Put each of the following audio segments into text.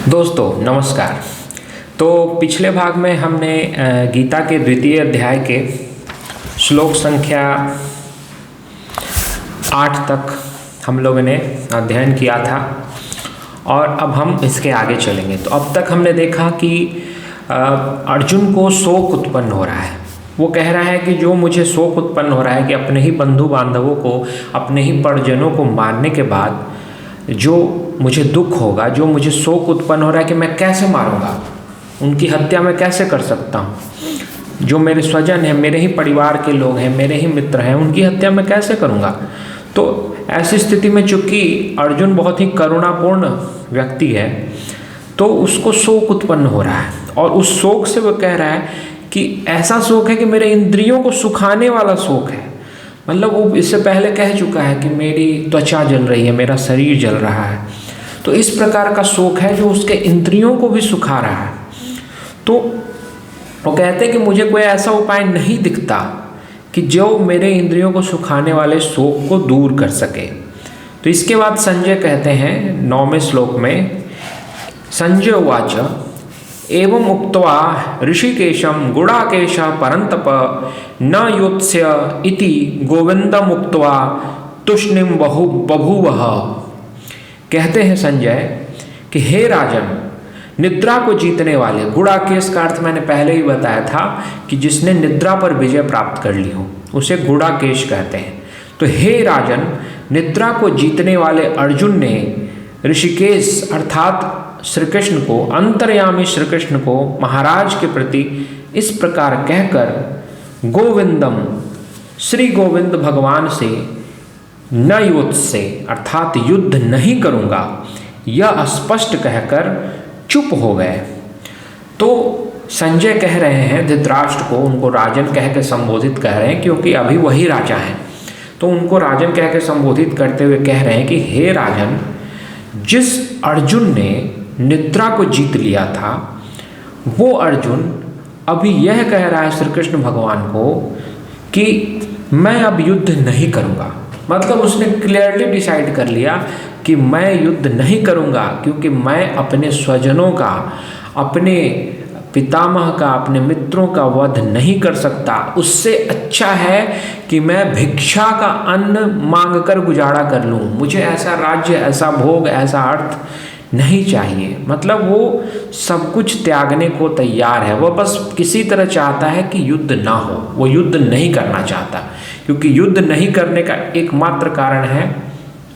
दोस्तों नमस्कार। तो पिछले भाग में हमने गीता के द्वितीय अध्याय के श्लोक संख्या 8 तक हम लोगों ने अध्ययन किया था और अब हम इसके आगे चलेंगे। तो अब तक हमने देखा कि अर्जुन को शोक उत्पन्न हो रहा है। वो कह रहा है कि जो मुझे शोक उत्पन्न हो रहा है कि अपने ही बंधु बांधवों को, अपने ही परिजनों को मारने के बाद जो मुझे दुख होगा, जो मुझे शोक उत्पन्न हो रहा है कि मैं कैसे मारूंगा, उनकी हत्या मैं कैसे कर सकता हूँ, जो मेरे स्वजन हैं, मेरे ही परिवार के लोग हैं, मेरे ही मित्र हैं, उनकी हत्या मैं कैसे करूँगा। तो ऐसी स्थिति में चूँकि अर्जुन बहुत ही करुणापूर्ण व्यक्ति है तो उसको शोक उत्पन्न हो रहा है और उस शोक से वो कह रहा है कि ऐसा शोक है कि मेरे इंद्रियों को सुखाने वाला शोक है। मतलब वो इससे पहले कह चुका है कि मेरी त्वचा जल रही है, मेरा शरीर जल रहा है। तो इस प्रकार का शोक है जो उसके इंद्रियों को भी सुखा रहा है। तो वो कहते हैं कि मुझे कोई ऐसा उपाय नहीं दिखता कि जो मेरे इंद्रियों को सुखाने वाले शोक को दूर कर सके। तो इसके बाद संजय कहते हैं 9वें श्लोक में, संजय उवाच एवं उक्त्वा ऋषिकेशं गुडाकेश परन्तप न योत्स्य इति गोविंदम उक्त्वा तुष्णिम बभूवः। कहते हैं संजय कि हे राजन, निद्रा को जीतने वाले, गुडाकेश का अर्थ मैंने पहले ही बताया था कि जिसने निद्रा पर विजय प्राप्त कर ली हो उसे गुडाकेश कहते हैं। तो हे राजन, निद्रा को जीतने वाले अर्जुन ने ऋषिकेश अर्थात श्री कृष्ण को, अंतर्यामी श्री कृष्ण को महाराज के प्रति इस प्रकार कहकर गोविंदम, श्री गोविंद भगवान से न युत्से अर्थात युद्ध नहीं करूँगा यह स्पष्ट कहकर चुप हो गए। तो संजय कह रहे हैं धृतराष्ट्र को, उनको राजन कह के संबोधित कह रहे हैं क्योंकि अभी वही राजा हैं। तो उनको राजन कह के संबोधित करते हुए कह रहे हैं कि हे राजन, जिस अर्जुन ने निद्रा को जीत लिया था वो अर्जुन अभी यह कह रहा है श्री कृष्ण भगवान को कि मैं अब युद्ध नहीं करूँगा। मतलब उसने क्लियरली डिसाइड कर लिया कि मैं युद्ध नहीं करूँगा क्योंकि मैं अपने स्वजनों का, अपने पितामह का, अपने मित्रों का वध नहीं कर सकता। उससे अच्छा है कि मैं भिक्षा का अन्न मांग कर गुजारा कर लूँ। मुझे ऐसा राज्य, ऐसा भोग, ऐसा अर्थ नहीं चाहिए। मतलब वो सब कुछ त्यागने को तैयार है। वो बस किसी तरह चाहता है कि युद्ध ना हो, वो युद्ध नहीं करना चाहता क्योंकि युद्ध नहीं करने का एकमात्र कारण है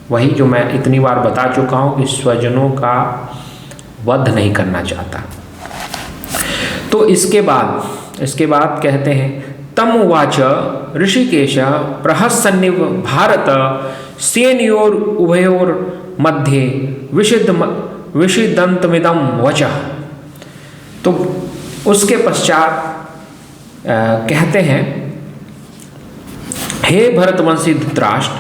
वही जो मैं इतनी बार बता चुका हूँ कि स्वजनों का वध नहीं करना चाहता। तो इसके बाद कहते हैं तम उवाच ऋषिकेश प्रहसन्निव भारत सेनयोर उभयोर मध्ये विषिदंतमिदं वचः। तो उसके पश्चात कहते हैं, हे भरतवंशी धृतराष्ट्र,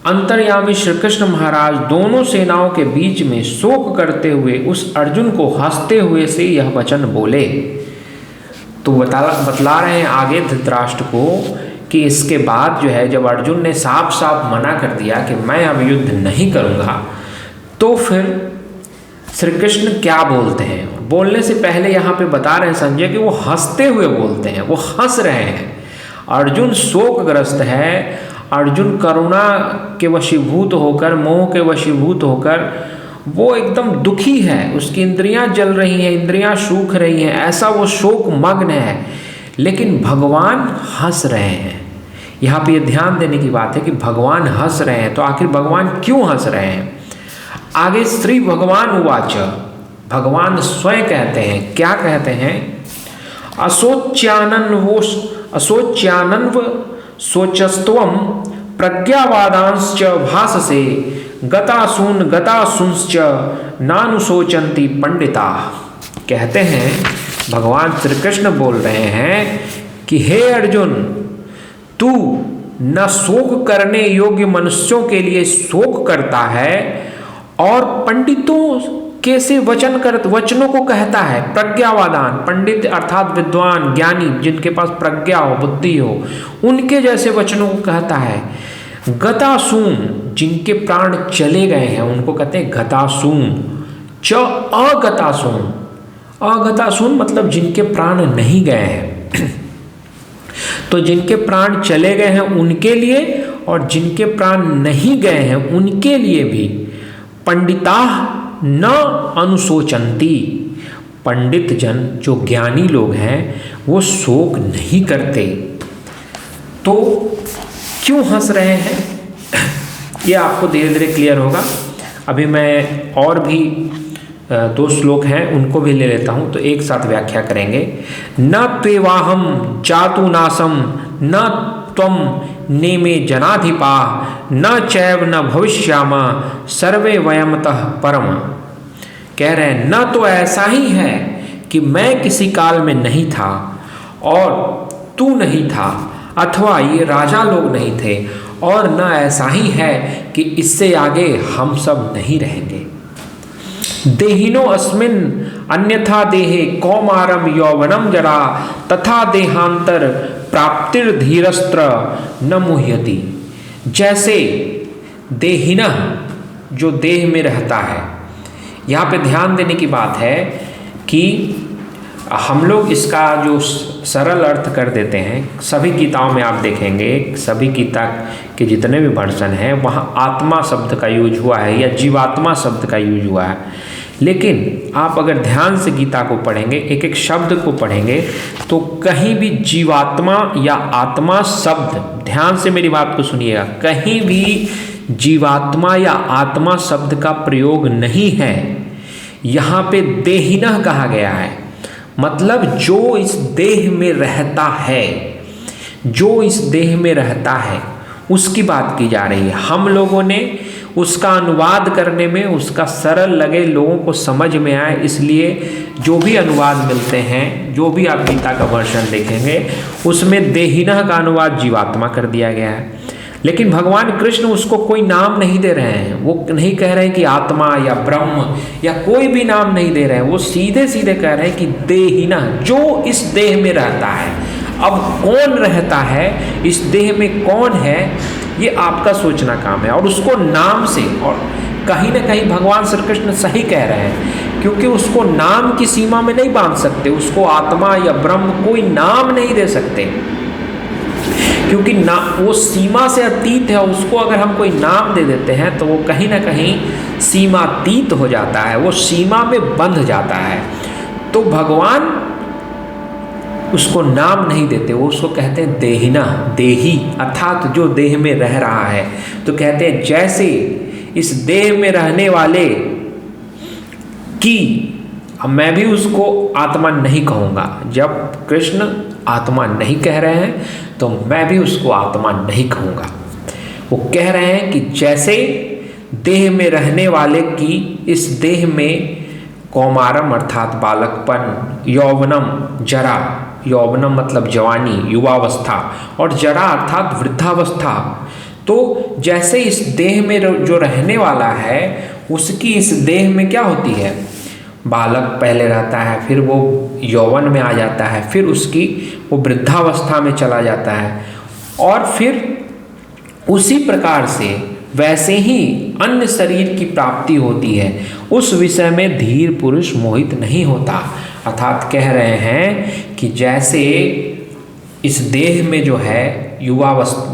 अंतर्यामी श्री कृष्ण महाराज दोनों सेनाओं के बीच में शोक करते हुए उस अर्जुन को हंसते हुए से यह वचन बोले। तो बतला रहे हैं आगे धृतराष्ट्र को कि इसके बाद जो है, जब अर्जुन ने साफ साफ मना कर दिया कि मैं अब युद्ध नहीं करूँगा, तो फिर श्री कृष्ण क्या बोलते हैं। बोलने से पहले यहाँ पे बता रहे हैं संजय कि वो हंसते हुए बोलते हैं, वो हंस रहे हैं। अर्जुन शोकग्रस्त है, अर्जुन करुणा के वशीभूत होकर, मोह के वशीभूत होकर वो एकदम दुखी है। उसकी इंद्रियां जल रही हैं, इंद्रियां सूख रही हैं, ऐसा वो शोक मग्न है। लेकिन भगवान हंस रहे हैं। यहाँ पे ये ध्यान देने की बात है कि भगवान हंस रहे हैं। तो आखिर भगवान क्यों हंस रहे हैं? आगे श्री भगवान उवाच, भगवान स्वयं कहते हैं, क्या कहते हैं? असोच्यानन्व सोचस्त्वं प्रज्ञावादांश्च भाससे गतासूंश्च नानुशोचन्ति पंडिता। कहते हैं भगवान श्री कृष्ण बोल रहे हैं कि हे अर्जुन, तू न शोक करने योग्य मनुष्यों के लिए शोक करता है और पंडितों कैसे वचनों को कहता है। प्रज्ञावादान, पंडित अर्थात विद्वान, ज्ञानी, जिनके पास प्रज्ञा हो, बुद्धि हो, उनके जैसे वचनों को कहता है। गतासून, जिनके प्राण चले गए हैं उनको कहते हैं गतासून। च अगतासून, अगतासून मतलब जिनके प्राण नहीं गए हैं। तो जिनके प्राण चले गए हैं उनके लिए और जिनके प्राण नहीं गए हैं उनके लिए भी पंडिता न अनुशोचंती, पंडित जन जो ज्ञानी लोग हैं वो शोक नहीं करते। तो क्यों हंस रहे हैं ये आपको धीरे धीरे क्लियर होगा। अभी मैं और भी 2 श्लोक हैं उनको भी ले लेता हूँ, तो एक साथ व्याख्या करेंगे। न त्वेवाहम जातु नासम न त्वम नेमे जनाधिपा न चैव न भविष्यामा सर्वे वयमतः परम। कह रहे हैं न तो ऐसा ही है कि मैं किसी काल में नहीं था और तू नहीं था, अथवा ये राजा लोग नहीं थे, और न ऐसा ही है कि इससे आगे हम सब नहीं रहेंगे। देहिनो अस्मिन अन्यथा देहे कौमारम यौवनम जरा तथा देहांतर प्राप्तिर्धीरस्त्र न मुह्यति। जैसे देहिना जो देह में रहता है, यहाँ पे ध्यान देने की बात है कि हम लोग इसका जो सरल अर्थ कर देते हैं, सभी किताबों में आप देखेंगे, सभी किताब के जितने भी वर्जन हैं वहाँ आत्मा शब्द का यूज हुआ है या जीवात्मा शब्द का यूज हुआ है। लेकिन आप अगर ध्यान से गीता को पढ़ेंगे, एक एक शब्द को पढ़ेंगे, तो कहीं भी जीवात्मा या आत्मा शब्द, ध्यान से मेरी बात को सुनिएगा, कहीं भी जीवात्मा या आत्मा शब्द का प्रयोग नहीं है। यहाँ पे देहिनः कहा गया है, मतलब जो इस देह में रहता है, जो इस देह में रहता है उसकी बात की जा रही है। हम लोगों ने उसका अनुवाद करने में उसका सरल लगे, लोगों को समझ में आए, इसलिए जो भी अनुवाद मिलते हैं, जो भी आप गीता का वर्षन देखेंगे उसमें देहिनः का अनुवाद जीवात्मा कर दिया गया है। लेकिन भगवान कृष्ण उसको कोई नाम नहीं दे रहे हैं, वो नहीं कह रहे हैं कि आत्मा या ब्रह्म या कोई भी नाम नहीं दे रहे हैं, वो सीधे सीधे कह रहे हैं कि देहिना, जो इस देह में रहता है। अब कौन रहता है इस देह में, कौन है, ये आपका सोचना काम है। और उसको नाम से, और कहीं ना कहीं भगवान श्री कृष्ण सही कह रहे हैं, क्योंकि उसको नाम की सीमा में नहीं बांध सकते, उसको आत्मा या ब्रह्म कोई नाम नहीं दे सकते, क्योंकि ना वो सीमा से अतीत है। उसको अगर हम कोई नाम दे देते हैं तो वो कहीं ना कहीं सीमातीत हो जाता है, वो सीमा में बंध जाता है। तो भगवान उसको नाम नहीं देते, वो उसको कहते हैं देहिना, देही, अर्थात जो देह में रह रहा है। तो कहते हैं जैसे इस देह में रहने वाले की, अब मैं भी उसको आत्मा नहीं कहूँगा, जब कृष्ण आत्मा नहीं कह रहे हैं तो मैं भी उसको आत्मा नहीं कहूँगा। वो कह रहे हैं कि जैसे देह में रहने वाले की इस देह में कौमारम अर्थात बालकपन, यौवनम जरा, यौवनम मतलब जवानी, युवावस्था, और जरा अर्थात वृद्धावस्था। तो जैसे इस देह में जो रहने वाला है उसकी इस देह में क्या होती है, बालक पहले रहता है, फिर वो यौवन में आ जाता है, फिर उसकी वो वृद्धावस्था में चला जाता है, और फिर उसी प्रकार से वैसे ही अन्य शरीर की प्राप्ति होती है। उस विषय में धीर पुरुष मोहित नहीं होता। अर्थात कह रहे हैं कि जैसे इस देह में जो है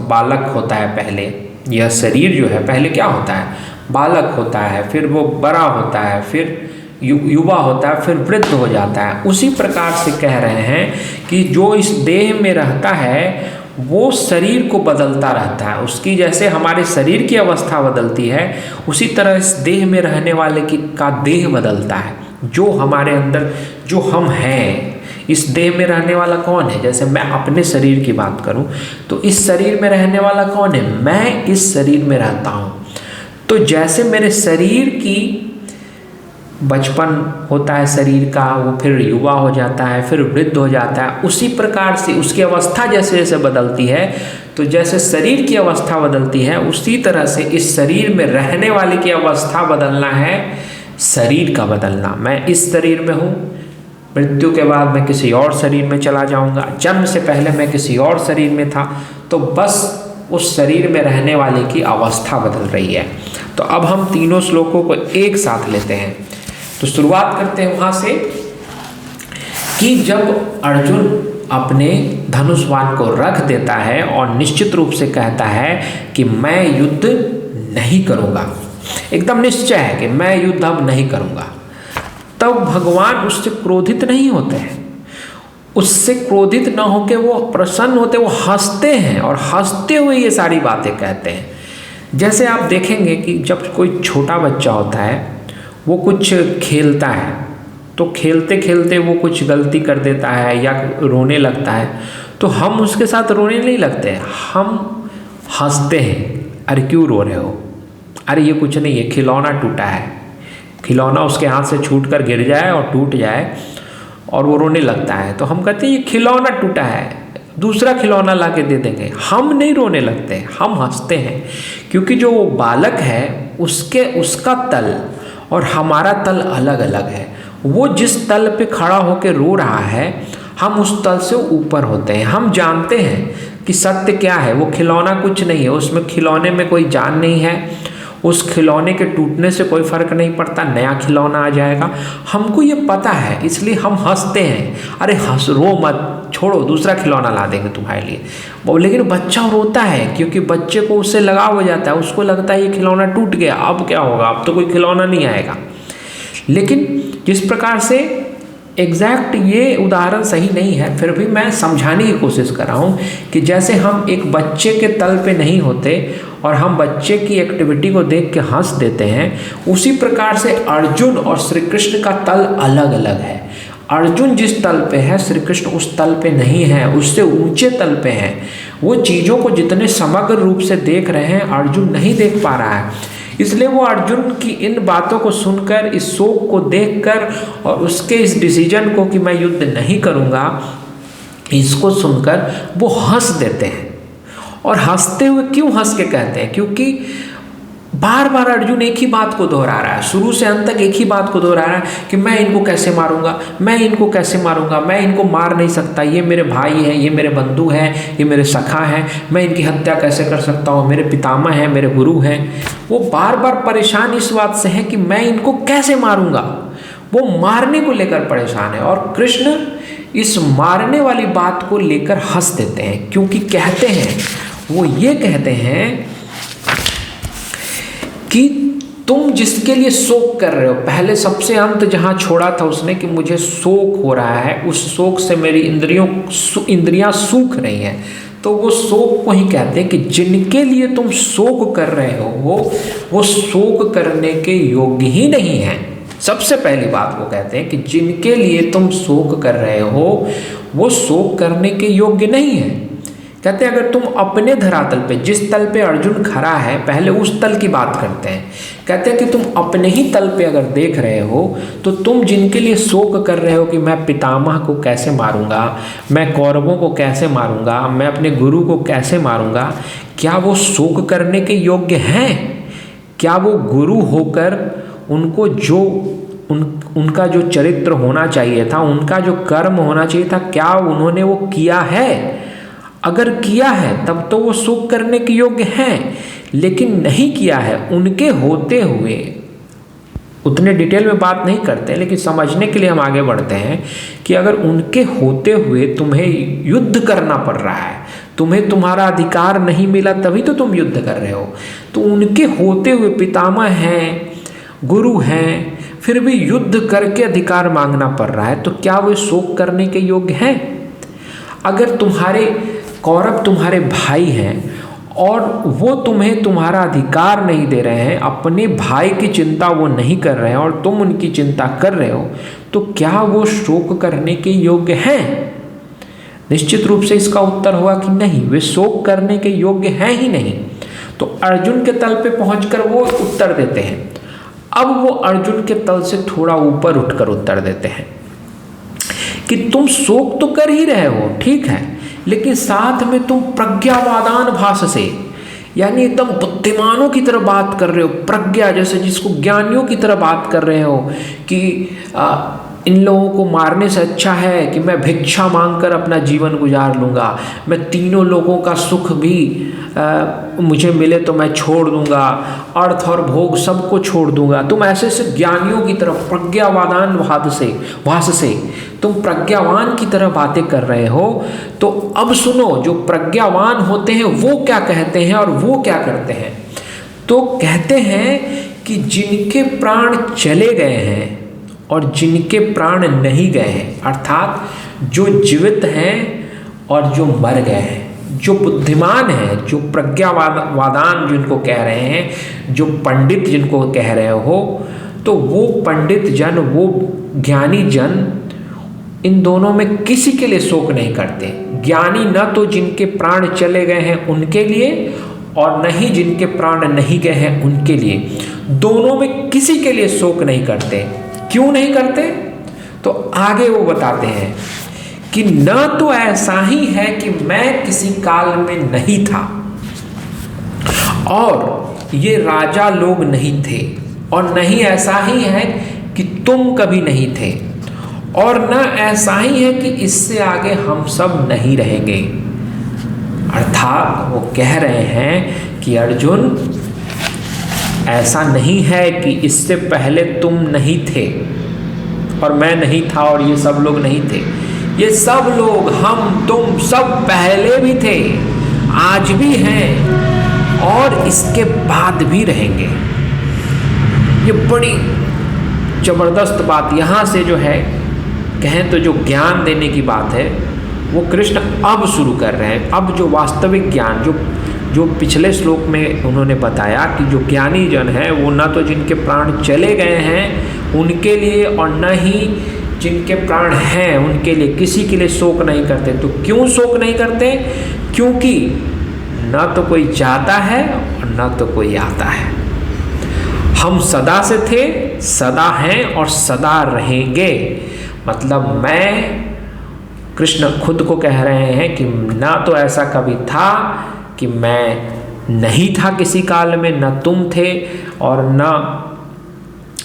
बालक होता है, पहले यह शरीर जो है पहले क्या होता है, बालक होता है, फिर वो बड़ा होता है, फिर युवा होता है, फिर वृद्ध हो जाता है। उसी प्रकार से कह रहे हैं कि जो इस देह में रहता है वो शरीर को बदलता रहता है, उसकी जैसे हमारे शरीर की अवस्था बदलती है उसी तरह इस देह में रहने वाले की का देह बदलता है। जो हमारे अंदर जो हम हैं, इस देह में रहने वाला कौन है, जैसे मैं अपने शरीर की बात करूं तो इस शरीर में रहने वाला कौन है, मैं इस शरीर में रहता हूं। तो जैसे मेरे शरीर की बचपन होता है शरीर का, वो फिर युवा हो जाता है, फिर वृद्ध हो जाता है, उसी प्रकार से उसकी अवस्था जैसे जैसे बदलती है, तो जैसे शरीर की अवस्था बदलती है उसी तरह से इस शरीर में रहने वाले की अवस्था बदलना है, शरीर का बदलना। मैं इस शरीर में हूँ, मृत्यु के बाद मैं किसी और शरीर में चला जाऊँगा, जन्म से पहले मैं किसी और शरीर में था, तो बस उस शरीर में रहने वाले की अवस्था बदल रही है। तो अब हम तीनों श्लोकों को एक साथ लेते हैं। तो शुरुआत करते हैं वहाँ से कि जब अर्जुन अपने धनुष बाण को रख देता है और निश्चित रूप से कहता है कि मैं युद्ध नहीं करूँगा, एकदम निश्चय है कि मैं युद्ध अब नहीं करूँगा, तब भगवान उससे क्रोधित नहीं होते हैं। उससे क्रोधित न होकर वो प्रसन्न होते, वो हंसते हैं और हंसते हुए ये सारी बातें कहते हैं। जैसे आप देखेंगे कि जब कोई छोटा बच्चा होता है वो कुछ खेलता है तो खेलते खेलते वो कुछ गलती कर देता है या रोने लगता है, तो हम उसके साथ रोने नहीं लगते, हम हंसते हैं। अरे क्यों रो रहे हो, अरे ये कुछ नहीं है, खिलौना टूटा है, खिलौना उसके हाथ से छूट कर गिर जाए और टूट जाए और वो रोने लगता है, तो हम कहते हैं ये खिलौना टूटा है, दूसरा खिलौना ला के दे देंगे। हम नहीं रोने लगते, हम हंसते हैं, क्योंकि जो वो बालक है उसका तल और हमारा तल अलग अलग है। वो जिस तल पे खड़ा होकर रो रहा है, हम उस तल से ऊपर होते हैं। हम जानते हैं कि सत्य क्या है, वो खिलौना कुछ नहीं है, उसमें खिलौने में कोई जान नहीं है, उस खिलौने के टूटने से कोई फर्क नहीं पड़ता, नया खिलौना आ जाएगा। हमको ये पता है, इसलिए हम हंसते हैं, अरे हंस रो मत, छोड़ो दूसरा खिलौना ला देंगे तुम्हारे लिए। लेकिन बच्चा रोता है क्योंकि बच्चे को उससे लगाव हो जाता है, उसको लगता है ये खिलौना टूट गया, अब क्या होगा, अब तो कोई खिलौना नहीं आएगा। लेकिन जिस प्रकार से एग्जैक्ट ये उदाहरण सही नहीं है, फिर भी मैं समझाने की कोशिश कर रहा हूँ कि जैसे हम एक बच्चे के तल पे नहीं होते और हम बच्चे की एक्टिविटी को देख के हंस देते हैं, उसी प्रकार से अर्जुन और श्री कृष्ण का तल अलग अलग है। अर्जुन जिस तल पे है, श्री कृष्ण उस तल पे नहीं है, उससे ऊंचे तल पे हैं। वो चीज़ों को जितने समग्र रूप से देख रहे हैं, अर्जुन नहीं देख पा रहा है। इसलिए वो अर्जुन की इन बातों को सुनकर, इस शोक को देखकर और उसके इस डिसीजन को कि मैं युद्ध नहीं करूँगा, इसको सुनकर वो हंस देते हैं। और हंसते हुए क्यों हंस के कहते हैं? क्योंकि बार बार अर्जुन एक ही बात को दोहरा रहा है, शुरू से अंत तक एक ही बात को दोहरा रहा है कि मैं इनको कैसे मारूंगा, मैं इनको कैसे मारूंगा, मैं इनको मार नहीं सकता, ये मेरे भाई हैं, ये मेरे बंधु हैं, ये मेरे सखा हैं, मैं इनकी हत्या कैसे कर सकता हूँ, मेरे पितामह हैं, मेरे गुरु हैं। वो बार बार परेशान इस बात से है कि मैं इनको कैसे मारूंगा, वो मारने को लेकर परेशान है। और कृष्ण इस मारने वाली बात को लेकर हंस देते हैं, क्योंकि कहते हैं, वो ये कहते हैं कि तुम जिसके लिए शोक कर रहे हो, पहले सबसे अंत जहाँ छोड़ा था उसने कि मुझे शोक हो रहा है, उस शोक से मेरी इंद्रियां सूख रही हैं, तो वो शोक को ही कहते हैं कि जिनके लिए तुम शोक कर रहे हो वो शोक करने के योग्य ही नहीं है। सबसे पहली बात वो कहते हैं कि जिनके लिए तुम शोक कर रहे हो वो शोक करने के योग्य नहीं है। कहते हैं अगर तुम अपने धरातल पे, जिस तल पे अर्जुन खड़ा है, पहले उस तल की बात करते हैं। कहते हैं कि तुम अपने ही तल पे अगर देख रहे हो तो तुम जिनके लिए शोक कर रहे हो कि मैं पितामह को कैसे मारूंगा, मैं कौरवों को कैसे मारूंगा, मैं अपने गुरु को कैसे मारूंगा, क्या वो शोक करने के योग्य हैं? क्या वो गुरु होकर उनको जो उनका जो चरित्र होना चाहिए था, उनका जो कर्म होना चाहिए था, क्या उन्होंने वो किया है? अगर किया है तब तो वो शोक करने के योग्य हैं, लेकिन नहीं किया है। उनके होते हुए, उतने डिटेल में बात नहीं करते, लेकिन समझने के लिए हम आगे बढ़ते हैं कि अगर उनके होते हुए तुम्हें युद्ध करना पड़ रहा है, तुम्हें तुम्हारा अधिकार नहीं मिला तभी तो तुम युद्ध कर रहे हो, तो उनके होते हुए पितामह हैं, गुरु हैं, फिर भी युद्ध करके अधिकार मांगना पड़ रहा है, तो क्या वो शोक करने के योग्य हैं? अगर तुम्हारे कौरव तुम्हारे भाई हैं और वो तुम्हें तुम्हारा अधिकार नहीं दे रहे हैं, अपने भाई की चिंता वो नहीं कर रहे हैं और तुम उनकी चिंता कर रहे हो, तो क्या वो शोक करने के योग्य हैं? निश्चित रूप से इसका उत्तर होगा कि नहीं, वे शोक करने के योग्य हैं ही नहीं। तो अर्जुन के तल पे पहुंचकर वो उत्तर देते हैं। अब वो अर्जुन के तल से थोड़ा ऊपर उठकर उत्तर देते हैं कि तुम शोक तो कर ही रहे हो, ठीक है, लेकिन साथ में तुम प्रज्ञावादान भाष से, यानी एकदम बुद्धिमानों की तरह बात कर रहे हो, प्रज्ञा जैसे जिसको ज्ञानियों की तरह बात कर रहे हो कि इन लोगों को मारने से अच्छा है कि मैं भिक्षा मांगकर अपना जीवन गुजार लूँगा, मैं तीनों लोगों का सुख भी मुझे मिले तो मैं छोड़ दूंगा, अर्थ और भोग सबको छोड़ दूंगा। तुम ऐसे ऐसे ज्ञानियों की तरफ प्रज्ञावादान भास से तुम प्रज्ञावान की तरह बातें कर रहे हो। तो अब सुनो, जो प्रज्ञावान होते हैं वो क्या कहते हैं और वो क्या करते हैं। तो कहते हैं कि जिनके प्राण चले गए हैं और जिनके प्राण नहीं गए हैं, अर्थात जो जीवित हैं और जो मर गए हैं, जो बुद्धिमान है, जो प्रज्ञावादान जिनको कह रहे हैं, जो पंडित जिनको कह रहे हो, तो वो पंडित जन, वो ज्ञानी जन इन दोनों में किसी के लिए शोक नहीं करते। ज्ञानी न तो जिनके प्राण चले गए हैं उनके लिए और न ही जिनके प्राण नहीं गए हैं उनके लिए, दोनों में किसी के लिए शोक नहीं करते। क्यों नहीं करते? तो आगे वो बताते हैं कि न तो ऐसा ही है कि मैं किसी काल में नहीं था और ये राजा लोग नहीं थे, और नहीं ऐसा ही है कि तुम कभी नहीं थे, और न ऐसा ही है कि इससे आगे हम सब नहीं रहेंगे। अर्थात वो कह रहे हैं कि अर्जुन, ऐसा नहीं है कि इससे पहले तुम नहीं थे और मैं नहीं था और ये सब लोग नहीं थे। ये सब लोग, हम तुम सब पहले भी थे, आज भी हैं और इसके बाद भी रहेंगे। ये बड़ी जबरदस्त बात यहाँ से जो है, कहें तो जो ज्ञान देने की बात है वो कृष्ण अब शुरू कर रहे हैं। अब जो वास्तविक ज्ञान, जो पिछले श्लोक में उन्होंने बताया कि जो ज्ञानी जन है वो न तो जिनके प्राण चले गए हैं उनके लिए और न ही जिनके प्राण हैं उनके लिए, किसी के लिए शोक नहीं करते। तो क्यों शोक नहीं करते? क्योंकि न तो कोई जाता है और न तो कोई आता है। हम सदा से थे, सदा हैं और सदा रहेंगे। मतलब मैं, कृष्ण खुद को कह रहे हैं कि ना तो ऐसा कभी था कि मैं नहीं था किसी काल में, न तुम थे और न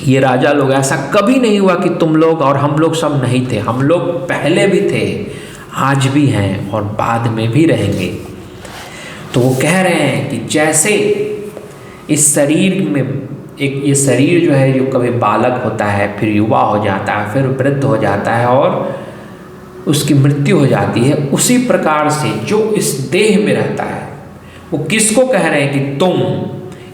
ये राजा लोग, ऐसा कभी नहीं हुआ कि तुम लोग और हम लोग सब नहीं थे। हम लोग पहले भी थे, आज भी हैं और बाद में भी रहेंगे। तो वो कह रहे हैं कि जैसे इस शरीर में एक ये शरीर जो है, जो कभी बालक होता है, फिर युवा हो जाता है, फिर वृद्ध हो जाता है और उसकी मृत्यु हो जाती है, उसी प्रकार से जो इस देह में रहता है, वो किसको कह रहे हैं कि तुम,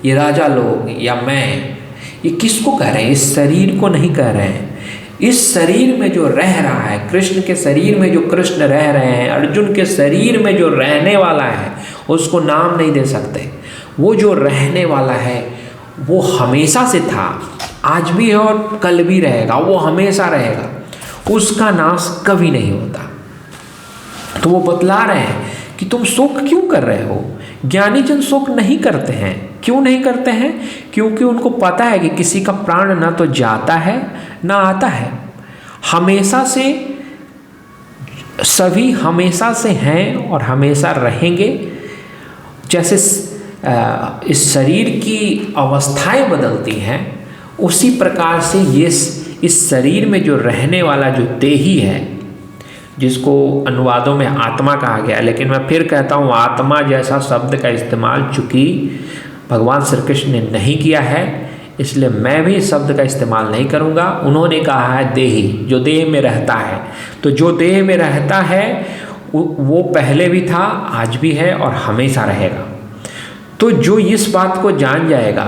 ये राजा लोग या मैं, ये किसको कह रहे हैं? इस शरीर को नहीं कह रहे हैं। इस शरीर में जो रह रहा है, कृष्ण के शरीर में जो कृष्ण रह रहे हैं, अर्जुन के शरीर में जो रहने वाला है, उसको नाम नहीं दे सकते। वो जो रहने वाला है वो हमेशा से था, आज भी है और कल भी रहेगा, वो हमेशा रहेगा, उसका नाश कभी नहीं होता। तो वो बतला रहे हैं कि तुम शोक क्यों कर रहे हो। ज्ञानी जन शोक नहीं करते हैं। क्यों नहीं करते हैं? क्योंकि उनको पता है कि किसी का प्राण ना तो जाता है ना आता है, हमेशा से, सभी हमेशा से हैं और हमेशा रहेंगे। जैसे इस शरीर की अवस्थाएं बदलती हैं, उसी प्रकार से ये इस शरीर में जो रहने वाला जो देही है, जिसको अनुवादों में आत्मा कहा गया, लेकिन मैं फिर कहता हूँ आत्मा जैसा शब्द का इस्तेमाल चूँकि भगवान श्री कृष्ण ने नहीं किया है, इसलिए मैं भी इस शब्द का इस्तेमाल नहीं करूँगा। उन्होंने कहा है देही, जो देह में रहता है। तो जो देह में रहता है वो पहले भी था, आज भी है और हमेशा रहेगा। तो जो इस बात को जान जाएगा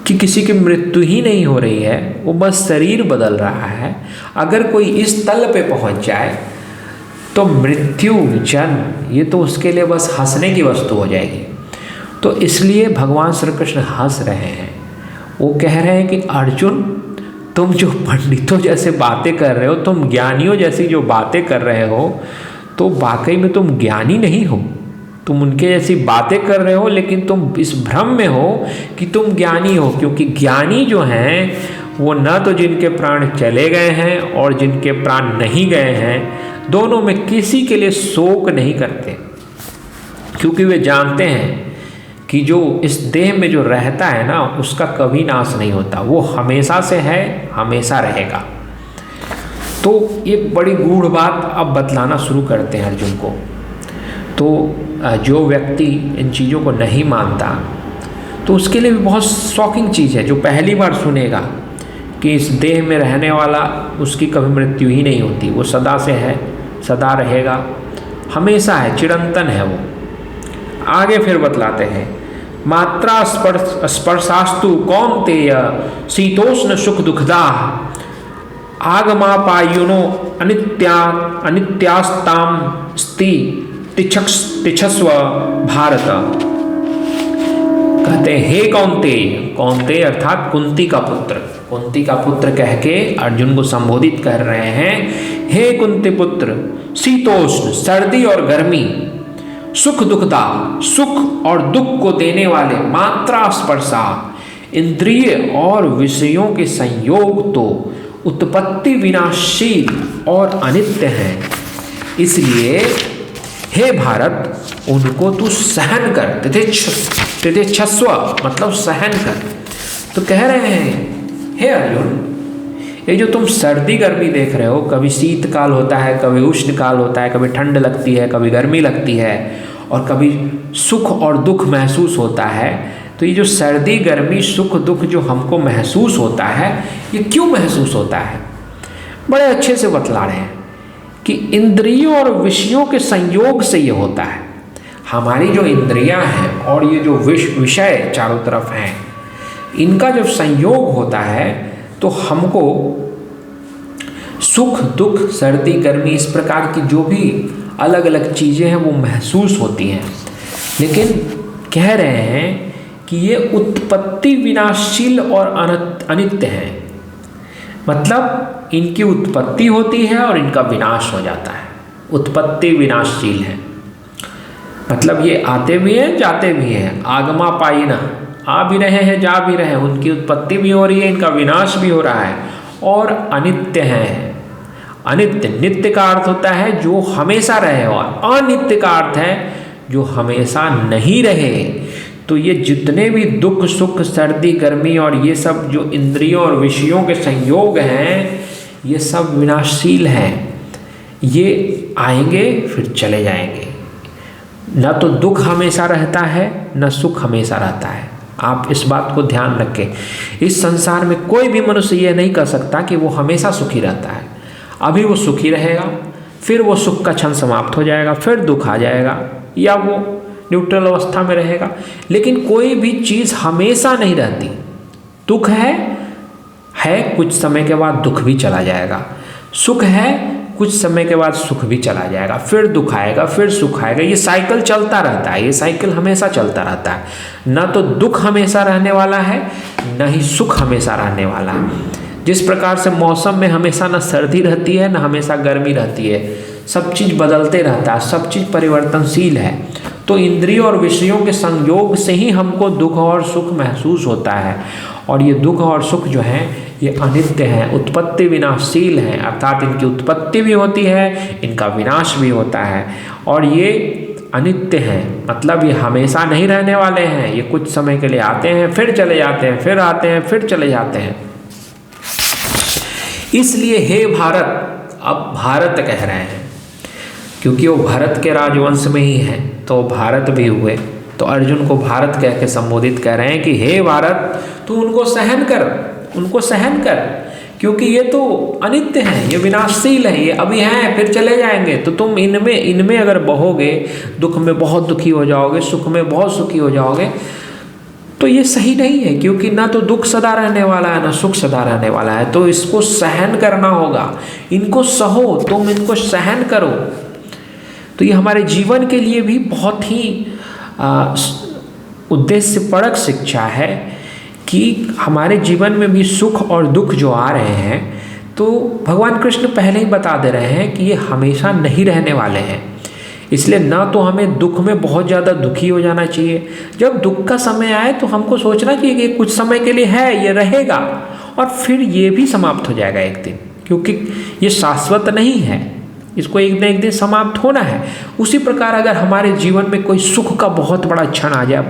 कि किसी की मृत्यु ही नहीं हो रही है, वो बस शरीर बदल रहा है, अगर कोई इस तल पे पहुंच जाए तो मृत्यु, जन्म, ये तो उसके लिए बस हंसने की वस्तु हो जाएगी। तो इसलिए भगवान श्री कृष्ण हंस रहे हैं। वो कह रहे हैं कि अर्जुन, तुम जो पंडितों जैसे बातें कर रहे हो, तुम ज्ञानियों जैसी जो बातें कर रहे हो, तो वाकई में तुम ज्ञानी नहीं हो। तुम उनके जैसी बातें कर रहे हो, लेकिन तुम इस भ्रम में हो कि तुम ज्ञानी हो। क्योंकि ज्ञानी जो हैं वो न तो जिनके प्राण चले गए हैं और जिनके प्राण नहीं गए हैं, दोनों में किसी के लिए शोक नहीं करते, क्योंकि वे जानते हैं कि जो इस देह में जो रहता है ना, उसका कभी नाश नहीं होता, वो हमेशा से है, हमेशा रहेगा। तो एक बड़ी गूढ़ बात अब बतलाना शुरू करते हैं अर्जुन को। तो जो व्यक्ति इन चीज़ों को नहीं मानता तो उसके लिए भी बहुत शॉकिंग चीज़ है। जो पहली बार सुनेगा कि इस देह में रहने वाला उसकी कभी मृत्यु ही नहीं होती, वो सदा से है, सदा रहेगा, हमेशा है, चिरंतन है वो। आगे फिर बतलाते हैं, मात्रा स्पर्शास्तु कौन्तेय शीतोष्ण सुख दुखदा आगमापायुनो अनित्यास्ताम स्ति तिछस्व भारत। कहते हैं हे कौन्तेय, कौन्तेय अर्थात कुंती का पुत्र, कुंती का पुत्र कह के अर्जुन को संबोधित कर रहे हैं। हे कुंती पुत्र, शीतोष्ण सर्दी और गर्मी, सुख दुखदा सुख और दुख को देने वाले, मात्रा स्पर्शा इंद्रिय और विषयों के संयोग तो उत्पत्ति विनाशील और अनित्य हैं। इसलिए हे भारत उनको तू सहन कर, तितिक्षस्व मतलब सहन कर। तो कह रहे हैं हे अर्जुन, ये जो तुम सर्दी गर्मी देख रहे हो, कभी शीतकाल होता है, कभी उष्ण काल होता है, कभी ठंड लगती है, कभी गर्मी लगती है, और कभी सुख और दुख महसूस होता है। तो ये जो सर्दी गर्मी सुख दुख जो हमको महसूस होता है, ये क्यों महसूस होता है? बड़े अच्छे से बतला रहे हैं कि इंद्रियों और विषयों के संयोग से ये होता है। हमारी जो इंद्रियां हैं और ये जो विषय चारों तरफ हैं, इनका जब संयोग होता है तो हमको सुख दुख सर्दी गर्मी इस प्रकार की जो भी अलग अलग चीज़ें हैं वो महसूस होती हैं। लेकिन कह रहे हैं कि ये उत्पत्ति विनाशील और अनित्य हैं, मतलब इनकी उत्पत्ति होती है और इनका विनाश हो जाता है। उत्पत्ति विनाशशील है, मतलब ये आते भी हैं जाते भी हैं, आगमा पाइना, आ भी रहे हैं जा भी रहे हैं, उनकी उत्पत्ति भी हो रही है, इनका विनाश भी हो रहा है, और अनित्य है। अनित्य, नित्य का अर्थ होता है जो हमेशा रहे, और अनित्य का अर्थ है जो हमेशा नहीं रहे। तो ये जितने भी दुख सुख सर्दी गर्मी और ये सब जो इंद्रियों और विषयों के संयोग हैं, ये सब विनाशशील हैं। ये आएंगे फिर चले जाएंगे। न तो दुख हमेशा रहता है, न सुख हमेशा रहता है। आप इस बात को ध्यान रखें। इस संसार में कोई भी मनुष्य यह नहीं कर सकता कि वो हमेशा सुखी रहता है। अभी वो सुखी रहेगा, फिर वो सुख का क्षण समाप्त हो जाएगा, फिर दुख आ जाएगा, या वो न्यूट्रल अवस्था में रहेगा। लेकिन कोई भी चीज़ हमेशा नहीं रहती। दुख है कुछ समय के बाद दुख भी चला जाएगा, सुख है कुछ समय के बाद सुख भी चला जाएगा, फिर दुख आएगा, फिर सुख आएगा। ये साइकिल चलता रहता है, ये साइकिल हमेशा चलता रहता है। न तो दुख हमेशा रहने वाला है, न ही सुख हमेशा रहने वाला है। जिस प्रकार से मौसम में हमेशा न सर्दी रहती है, न हमेशा गर्मी रहती है, सब चीज़ बदलते रहता है, सब चीज़ परिवर्तनशील है। तो इंद्रियों और विषयों के संयोग से ही हमको दुख और सुख महसूस होता है, और ये दुख और सुख जो हैं ये अनित्य हैं, उत्पत्ति विनाशशील हैं, अर्थात इनकी उत्पत्ति भी होती है, इनका विनाश भी होता है, और ये अनित्य हैं, मतलब ये हमेशा नहीं रहने वाले हैं। ये कुछ समय के लिए आते हैं, फिर चले जाते हैं, फिर आते हैं, फिर चले जाते हैं। इसलिए हे भारत, अब भारत कह रहे हैं क्योंकि वो भारत के राजवंश में ही हैं, तो भारत भी हुए, तो अर्जुन को भारत कह के संबोधित कर रहे हैं कि हे भारत, तू उनको सहन कर, उनको सहन कर, क्योंकि ये तो अनित्य हैं, ये विनाशशील है, ये अभी हैं फिर चले जाएंगे। तो तुम इनमें अगर बहोगे, दुख में बहुत दुखी हो जाओगे, सुख में बहुत सुखी हो जाओगे, तो ये सही नहीं है। क्योंकि ना तो दुख सदा रहने वाला है, ना सुख सदा रहने वाला है। तो इसको सहन करना होगा, इनको सहो, तुम इनको सहन करो। तो ये हमारे जीवन के लिए भी बहुत ही उद्देश्यपरक शिक्षा है कि हमारे जीवन में भी सुख और दुख जो आ रहे हैं, तो भगवान कृष्ण पहले ही बता दे रहे हैं कि ये हमेशा नहीं रहने वाले हैं। इसलिए ना तो हमें दुख में बहुत ज़्यादा दुखी हो जाना चाहिए। जब दुख का समय आए तो हमको सोचना चाहिए कि कुछ समय के लिए है, ये रहेगा, और फिर ये भी समाप्त हो जाएगा एक दिन, क्योंकि ये शाश्वत नहीं है, इसको एक दिन समाप्त होना है। उसी प्रकार अगर हमारे जीवन में कोई सुख का बहुत बड़ा क्षण आ जाए,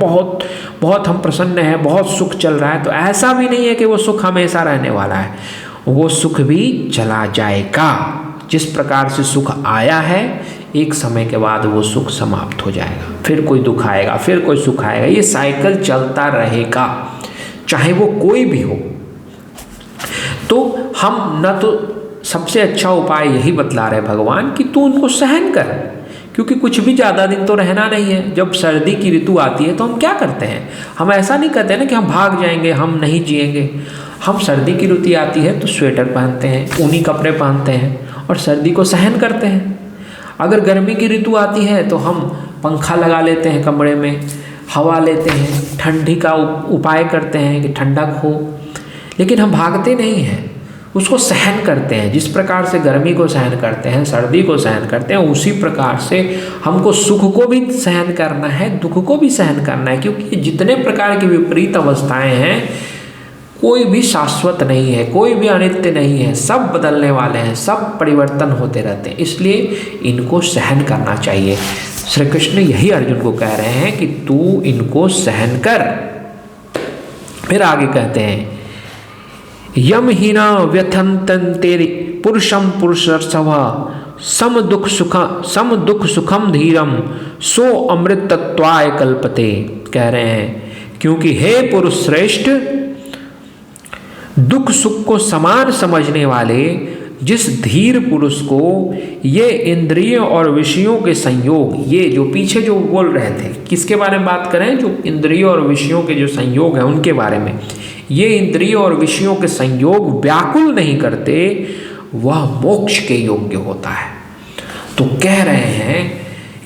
बहुत हम प्रसन्न हैं, बहुत सुख चल रहा है, तो ऐसा भी नहीं है कि वो सुख हमेशा रहने वाला है, वो सुख भी चला जाएगा। जिस प्रकार से सुख आया है एक समय के बाद वो सुख समाप्त हो जाएगा, फिर कोई दुख आएगा, फिर कोई सुख आएगा। ये साइकिल चलता रहेगा, चाहे वो कोई भी हो। तो हम न तो सबसे अच्छा उपाय यही बतला रहे भगवान कि तू उनको सहन कर, क्योंकि कुछ भी ज़्यादा दिन तो रहना नहीं है। जब सर्दी की ऋतु आती है तो हम क्या करते हैं, हम ऐसा नहीं करते ना कि हम भाग जाएंगे, हम नहीं जिएंगे। हम सर्दी की ऋतु आती है तो स्वेटर पहनते हैं, ऊनी कपड़े पहनते हैं और सर्दी को सहन करते हैं। अगर गर्मी की ऋतु आती है तो हम पंखा लगा लेते हैं, कमरे में हवा लेते हैं, ठंडी का उपाय करते हैं कि ठंडक हो, लेकिन हम भागते नहीं हैं, उसको सहन करते हैं। जिस प्रकार से गर्मी को सहन करते हैं, सर्दी को सहन करते हैं, उसी प्रकार से हमको सुख को भी सहन करना है, दुख को भी सहन करना है। क्योंकि जितने प्रकार की विपरीत अवस्थाएं हैं, कोई भी शाश्वत नहीं है, कोई भी अनित्य नहीं है, सब बदलने वाले हैं, सब परिवर्तन होते रहते हैं, इसलिए इनको सहन करना चाहिए। श्री कृष्ण यही अर्जुन को कह रहे हैं कि तू इनको सहन कर। फिर आगे कहते हैं, यम हीना व्यथंतन तेरी पुरुषम पुरुषर्षव सम दुख सुखम धीरम सो अमृत तत्वाय कल्पते। कह रहे हैं क्योंकि हे पुरुष श्रेष्ठ, दुख सुख को समान समझने वाले जिस धीर पुरुष को ये इंद्रियों और विषयों के संयोग, ये जो पीछे जो बोल रहे थे, किसके बारे में बात करें, जो इंद्रियों और विषयों के जो संयोग हैं उनके बारे में, ये इंद्रियों और विषयों के संयोग व्याकुल नहीं करते, वह मोक्ष के योग्य होता है। तो कह रहे हैं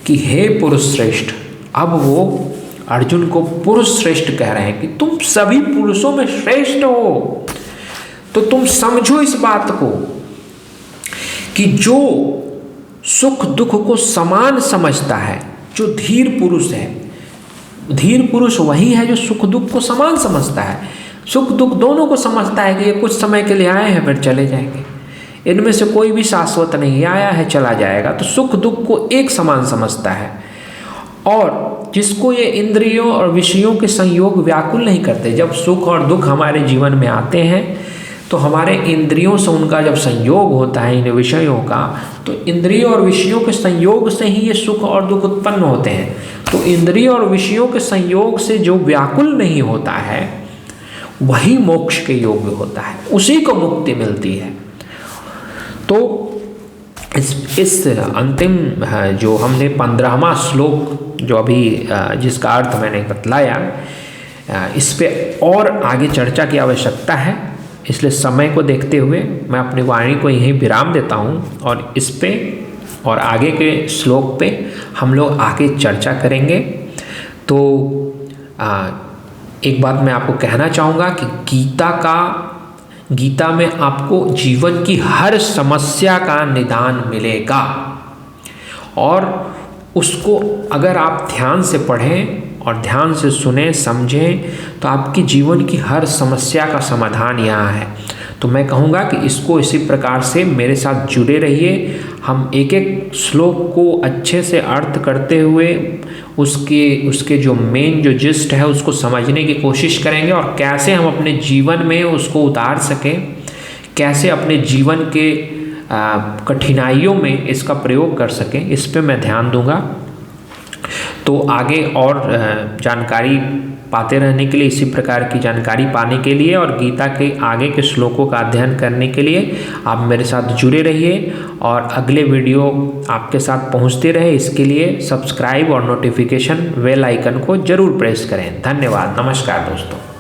कि हे पुरुष श्रेष्ठ, अब वो अर्जुन को पुरुष श्रेष्ठ कह रहे हैं कि तुम सभी पुरुषों में श्रेष्ठ हो। तो तुम समझो इस बात को कि जो सुख दुख को समान समझता है, जो धीर पुरुष है, धीर पुरुष वही है जो सुख दुख को समान समझता है, सुख दुख दोनों को समझता है कि ये कुछ समय के लिए आए हैं फिर चले जाएंगे, इनमें से कोई भी शाश्वत नहीं, आया है चला जाएगा। तो सुख दुख को एक समान समझता है। और जिसको ये इंद्रियों और विषयों के संयोग व्याकुल नहीं करते, जब सुख और दुख हमारे जीवन में आते हैं तो हमारे इंद्रियों से उनका जब संयोग होता है, इन विषयों का, तो इंद्रियों और विषयों के संयोग से ही ये सुख और दुख उत्पन्न होते हैं। तो इंद्रियों और विषयों के संयोग से जो व्याकुल नहीं होता है वही मोक्ष के योग्य होता है, उसी को मुक्ति मिलती है। तो इस अंतिम जो हमने 15वां श्लोक जो अभी जिसका अर्थ मैंने बतलाया, इस पे और आगे चर्चा की आवश्यकता है, इसलिए समय को देखते हुए मैं अपनी वाणी को यहीं विराम देता हूँ और इस पे और आगे के श्लोक पे हम लोग आगे चर्चा करेंगे। तो एक बात मैं आपको कहना चाहूँगा कि गीता में आपको जीवन की हर समस्या का निदान मिलेगा, और उसको अगर आप ध्यान से पढ़ें और ध्यान से सुने समझें तो आपकी जीवन की हर समस्या का समाधान यहाँ है। तो मैं कहूँगा कि इसको इसी प्रकार से मेरे साथ जुड़े रहिए। हम एक एक श्लोक को अच्छे से अर्थ करते हुए उसके जो मेन जो जिस्ट है उसको समझने की कोशिश करेंगे, और कैसे हम अपने जीवन में उसको उतार सकें, कैसे अपने जीवन के कठिनाइयों में इसका प्रयोग कर सकें, इस पे मैं ध्यान दूंगा। तो आगे और जानकारी पाते रहने के लिए, इसी प्रकार की जानकारी पाने के लिए और गीता के आगे के श्लोकों का अध्ययन करने के लिए आप मेरे साथ जुड़े रहिए, और अगले वीडियो आपके साथ पहुंचते रहे, इसके लिए सब्सक्राइब और नोटिफिकेशन बेल आइकन को जरूर प्रेस करें। धन्यवाद। नमस्कार दोस्तों।